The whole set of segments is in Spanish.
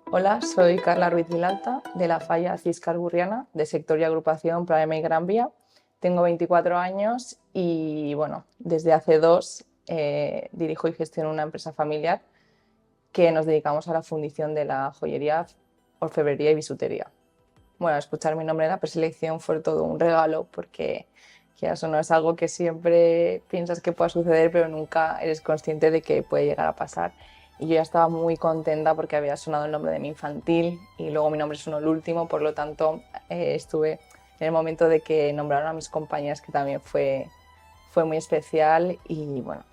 Hola, soy Carla Ruiz Vilalta, de la Falla Ciscar Gurriana, de sector y agrupación Pradema y Gran Vía. Tengo 24 años y, bueno, desde hace dos dirijo y gestiono una empresa familiar que nos dedicamos a la fundición de la joyería, orfebrería y bisutería. Bueno, escuchar mi nombre en la preselección fue todo un regalo porque eso no es algo que siempre piensas que pueda suceder, pero nunca eres consciente de que puede llegar a pasar. Y yo ya estaba muy contenta porque había sonado el nombre de mi infantil y luego mi nombre sonó el último, por lo tanto estuve en el momento de que nombraron a mis compañeras, que también fue muy especial y bueno,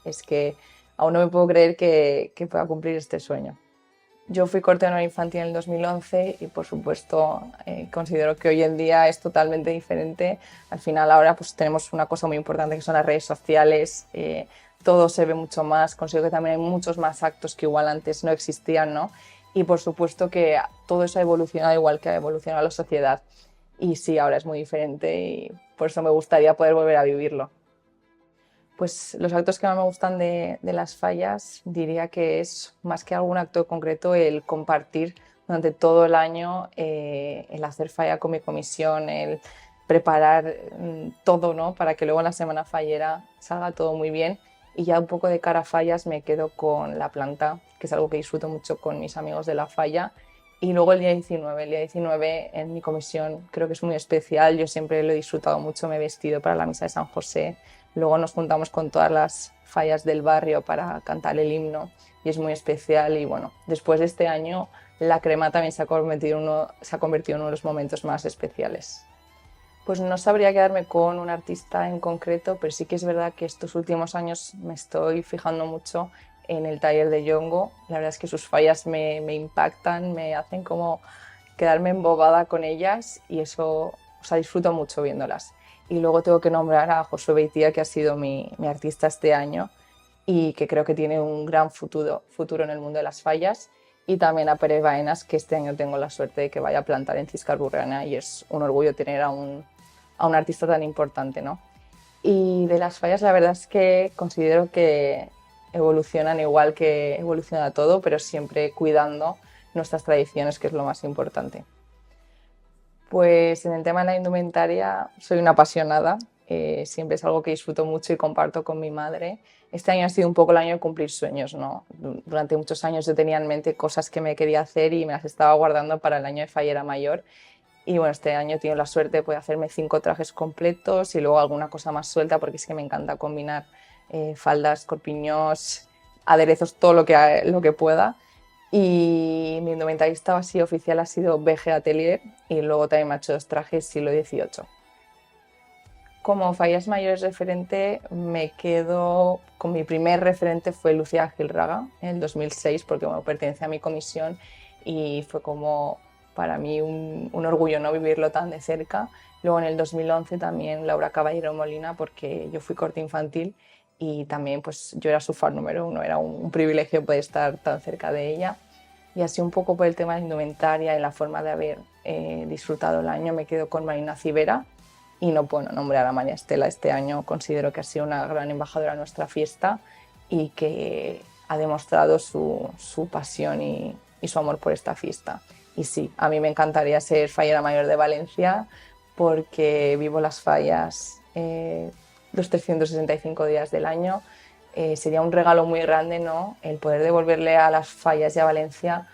es que aún no me puedo creer que pueda cumplir este sueño. Yo fui corte de honor infantil en el 2011 y, por supuesto, considero que hoy en día es totalmente diferente. Al final ahora pues tenemos una cosa muy importante que son las redes sociales, todo se ve mucho más, considero que también hay muchos más actos que igual antes no existían, ¿no? Y por supuesto que todo eso ha evolucionado igual que ha evolucionado la sociedad. Y sí, ahora es muy diferente y por eso me gustaría poder volver a vivirlo. Pues los actos que más me gustan de las fallas diría que es más que algún acto concreto el compartir durante todo el año, el hacer falla con mi comisión, el preparar todo, ¿no? Para que luego en la semana fallera salga todo muy bien. Y ya un poco de cara a fallas me quedo con la planta, que es algo que disfruto mucho con mis amigos de la falla. Y luego el día 19 en mi comisión creo que es muy especial, yo siempre lo he disfrutado mucho, me he vestido para la misa de San José. Luego nos juntamos con todas las fallas del barrio para cantar el himno y es muy especial. Y bueno, después de este año la crema también se ha convertido en uno de los momentos más especiales. Pues no sabría quedarme con un artista en concreto, pero sí que es verdad que estos últimos años me estoy fijando mucho en el taller de Yongo. La verdad es que sus fallas me impactan, me hacen como quedarme embobada con ellas y eso, o sea, disfruto mucho viéndolas. Y luego tengo que nombrar a Josué Beitia, que ha sido mi artista este año y que creo que tiene un gran futuro en el mundo de las fallas. Y también a Pere Baenas, que este año tengo la suerte de que vaya a plantar en Ciscar Gurriana y es un orgullo tener a un artista tan importante, ¿no? Y de las fallas la verdad es que considero que evolucionan igual que evoluciona todo, pero siempre cuidando nuestras tradiciones, que es lo más importante. Pues en el tema de la indumentaria soy una apasionada, siempre es algo que disfruto mucho y comparto con mi madre. Este año ha sido un poco el año de cumplir sueños, ¿no? Durante muchos años yo tenía en mente cosas que me quería hacer y me las estaba guardando para el año de fallera mayor. Y bueno, este año he tenido la suerte de poder hacerme 5 trajes completos y luego alguna cosa más suelta porque es que me encanta combinar faldas, corpiños, aderezos, todo lo que pueda. Y mi indumentarista así oficial ha sido BG Atelier y luego también me ha hecho 2 trajes siglo XVIII. Como fallas mayores referente, me quedo con mi primer referente fue Lucía Gilraga en el 2006 porque bueno, pertenece a mi comisión y fue como para mí un orgullo no vivirlo tan de cerca. Luego en el 2011 también Laura Caballero Molina porque yo fui corte infantil y también pues yo era su fan número uno, era un privilegio poder estar tan cerca de ella. Y así un poco por el tema de indumentaria y la forma de haber disfrutado el año me quedo con Marina Civera y no puedo nombrar a María Estela este año, considero que ha sido una gran embajadora de nuestra fiesta y que ha demostrado su pasión y su amor por esta fiesta. Y sí, a mí me encantaría ser fallera mayor de Valencia porque vivo las fallas los 365 días del año. Sería un regalo muy grande, ¿no? El poder devolverle a las fallas y a Valencia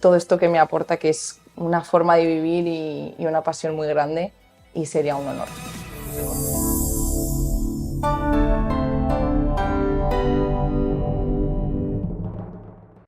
todo esto que me aporta, que es una forma de vivir y una pasión muy grande, y sería un honor.